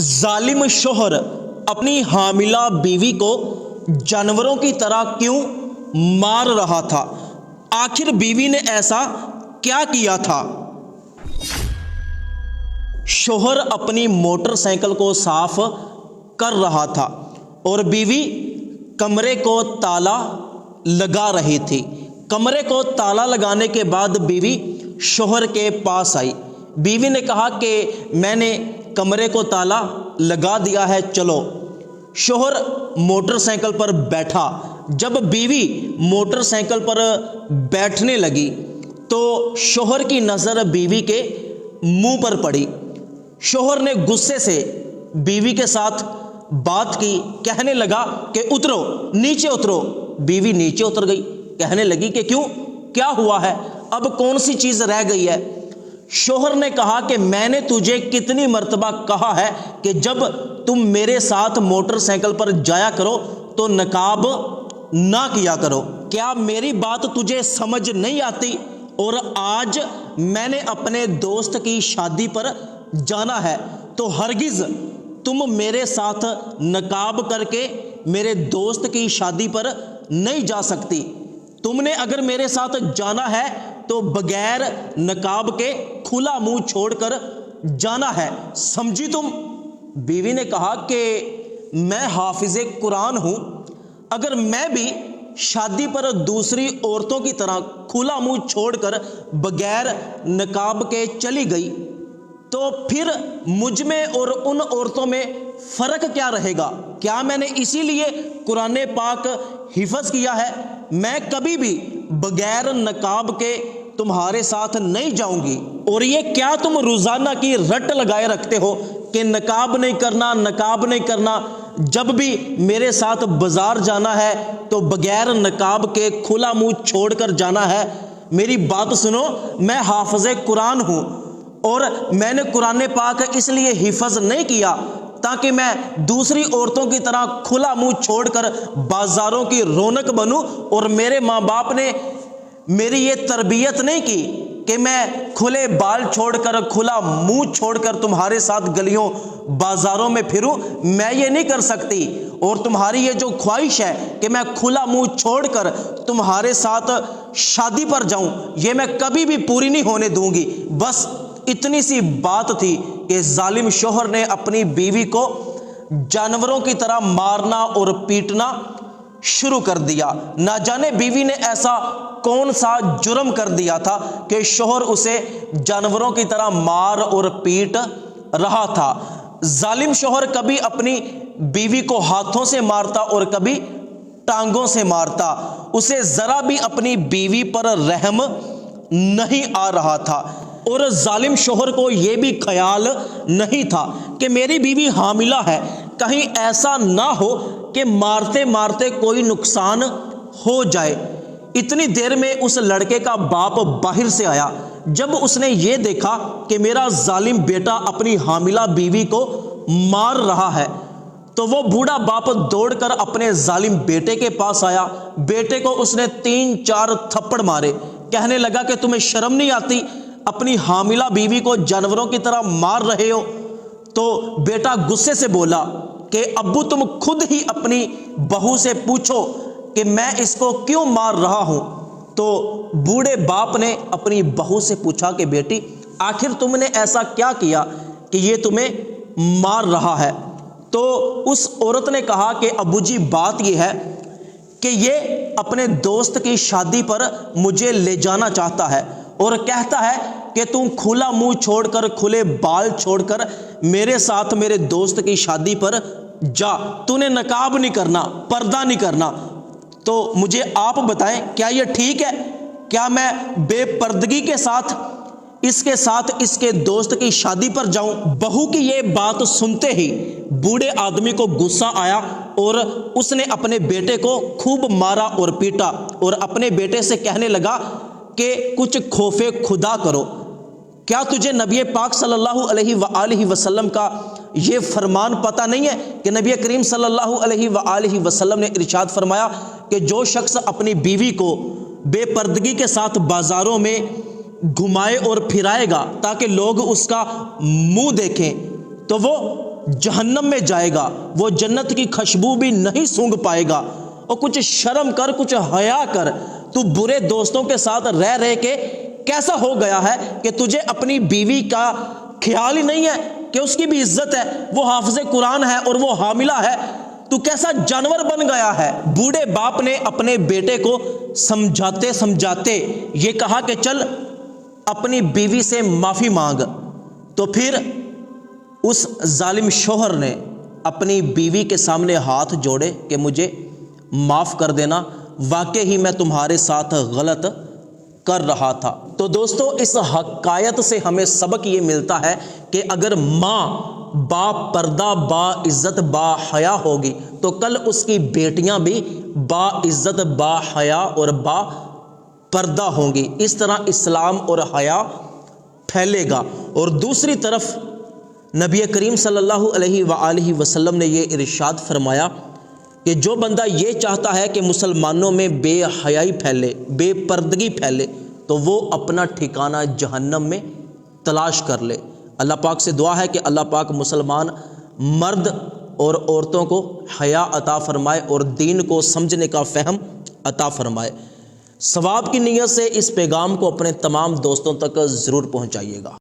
जालिम शोहर अपनी हामिला बीवी को जानवरों की तरह क्यों मार रहा था? आखिर बीवी ने ऐसा क्या किया था? शोहर अपनी मोटरसाइकिल को साफ कर रहा था और बीवी कमरे को ताला लगा रही थी। कमरे को ताला लगाने के बाद बीवी शोहर के पास आई। बीवी ने कहा कि मैंने कमरे को ताला लगा दिया है, चलो। शोहर मोटरसाइकिल पर बैठा। जब बीवी मोटरसाइकिल पर बैठने लगी तो शोहर की नज़र बीवी के मुंह पर पड़ी। शोहर ने गुस्से से बीवी के साथ बात की, कहने लगा कि उतरो, नीचे उतरो। बीवी नीचे उतर गई, कहने लगी कि क्यों, क्या हुआ है, अब कौन सी चीज़ रह गई है? शोहर ने कहा कि मैंने तुझे कितनी मर्तबा कहा है कि जब तुम मेरे साथ मोटरसाइकिल पर जाया करो तो नकाब ना किया करो। क्या मेरी बात तुझे समझ नहीं आती? और आज मैंने अपने दोस्त की शादी पर जाना है तो हरगिज़ तुम मेरे साथ नकाब करके मेरे दोस्त की शादी पर नहीं जा सकती। तुमने अगर मेरे साथ जाना है तो बगैर नकाब के खुला मुंह छोड़कर जाना है, समझी तुम? बीवी ने कहा कि मैं हाफिज़े कुरान हूँ, अगर मैं भी शादी पर दूसरी औरतों की तरह खुला मुंह छोड़कर बगैर नकाब के चली गई तो फिर मुझ में और उन औरतों में फ़र्क क्या रहेगा? क्या मैंने इसीलिए कुरान पाक हिफ़्ज़ किया है? मैं कभी भी बगैर नकाब के तुम्हारे साथ नहीं जाऊंगी। और ये क्या तुम रोज़ाना की रट लगाए रखते हो कि नकाब नहीं करना, नकाब नहीं करना? जब भी मेरे साथ बाज़ार जाना है तो बगैर नकाब के खुला मुंह छोड़कर जाना है। मेरी बात सुनो, मैं हाफ़िज़े कुरान हूँ और मैंने कुरान पाक इसलिए हिफ़्ज़ नहीं किया ताकि मैं दूसरी औरतों की तरह खुला मुंह छोड़कर बाज़ारों की रौनक बनूं। और मेरे माँ बाप ने मेरी ये तरबियत नहीं की कि मैं खुले बाल छोड़कर, खुला मुंह छोड़कर तुम्हारे साथ गलियों बाज़ारों में फिरूं। मैं ये नहीं कर सकती। और तुम्हारी ये जो ख्वाहिश है कि मैं खुला मुंह छोड़कर तुम्हारे साथ शादी पर जाऊं, ये मैं कभी भी पूरी नहीं होने दूंगी। बस इतनी सी बात थी कि जालिम शोहर ने अपनी बीवी को जानवरों की तरह मारना और पीटना शुरू कर दिया। ना जाने बीवी ने ऐसा कौन सा जुर्म कर दिया था कि शोहर उसे जानवरों की तरह मार और पीट रहा था। जालिम शोहर कभी अपनी बीवी को हाथों से मारता और कभी टांगों से मारता। उसे ज़रा भी अपनी बीवी पर रहम नहीं आ रहा था। और जालिम शोहर को यह भी ख्याल नहीं था कि मेरी बीवी हामिला है, कहीं ऐसा ना हो कि मारते मारते कोई नुकसान हो जाए। इतनी देर में उस लड़के का बाप बाहर से आया। जब उसने ये देखा कि मेरा जालिम बेटा अपनी हामिला बीवी को मार रहा है तो वो बूढ़ा बाप दौड़कर अपने जालिम बेटे के पास आया। बेटे को उसने 3-4 थप्पड़ मारे। कहने लगा कि तुम्हें शर्म नहीं आती, अपनी हामिला बीवी को जानवरों की तरह मार रहे हो? तो बेटा गुस्से से बोला कि अब्बू तुम खुद ही अपनी बहू से पूछो कि मैं इसको क्यों मार रहा हूं। तो बूढ़े बाप ने अपनी बहू से पूछा कि बेटी आखिर तुमने ऐसा क्या किया कि ये तुम्हें मार रहा है? तो उस औरत ने कहा कि अब्बू जी बात ये है कि ये अपने दोस्त की शादी पर मुझे ले जाना चाहता है और कहता है कि तू खुला मुंह छोड़कर, खुले बाल छोड़कर मेरे साथ मेरे दोस्त की शादी पर जा, तूने नकाब नहीं करना, पर्दा नहीं करना। तो मुझे आप बताएं, क्या ये ठीक है? क्या मैं बेपर्दगी के साथ इसके दोस्त की शादी पर जाऊं? बहू की ये बात सुनते ही बूढ़े आदमी को गुस्सा आया और उसने अपने बेटे को खूब मारा और पीटा और अपने बेटे से कहने लगा कि कुछ खौफे खुदा करो। क्या तुझे नबी पाक सल्लल्लाहु अलैहि वसल्लम का ये फरमान पता नहीं है कि नबी करीम सल्लल्लाहु अलैहि वसल्लम ने इरशाद फरमाया कि जो शख्स अपनी बीवी को बेपर्दगी के साथ बाज़ारों में घुमाए और फिराएगा ताकि लोग उसका मुंह देखें तो वो جہنم میں جائے گا، وہ جنت کی خوشبو بھی نہیں سونگھ پائے گا۔ اور کچھ شرم کر، کچھ حیا کر، تو برے دوستوں کے ساتھ رہ رہ کے کیسا ہو گیا ہے کہ تجھے اپنی بیوی کا خیال ہی نہیں ہے کہ اس کی بھی عزت ہے، وہ حافظ قرآن ہے اور وہ حاملہ ہے، تو کیسا جانور بن گیا ہے۔ بوڑھے باپ نے اپنے بیٹے کو سمجھاتے سمجھاتے یہ کہا کہ چل اپنی بیوی سے معافی مانگ، تو پھر اس ظالم شوہر نے اپنی بیوی کے سامنے ہاتھ جوڑے کہ مجھے معاف کر دینا، واقعی ہی میں تمہارے ساتھ غلط کر رہا تھا۔ تو دوستو اس حکایت سے ہمیں سبق یہ ملتا ہے کہ اگر ماں با پردہ، با عزت، با حیا ہوگی تو کل اس کی بیٹیاں بھی با عزت، با حیا اور با پردہ ہوں گی۔ اس طرح اسلام اور حیا پھیلے گا۔ اور دوسری طرف نبی کریم صلی اللہ علیہ وآلہ وسلم نے یہ ارشاد فرمایا کہ جو بندہ یہ چاہتا ہے کہ مسلمانوں میں بے حیائی پھیلے، بے پردگی پھیلے، تو وہ اپنا ٹھکانہ جہنم میں تلاش کر لے۔ اللہ پاک سے دعا ہے کہ اللہ پاک مسلمان مرد اور عورتوں کو حیا عطا فرمائے اور دین کو سمجھنے کا فہم عطا فرمائے۔ ثواب کی نیت سے اس پیغام کو اپنے تمام دوستوں تک ضرور پہنچائیے گا۔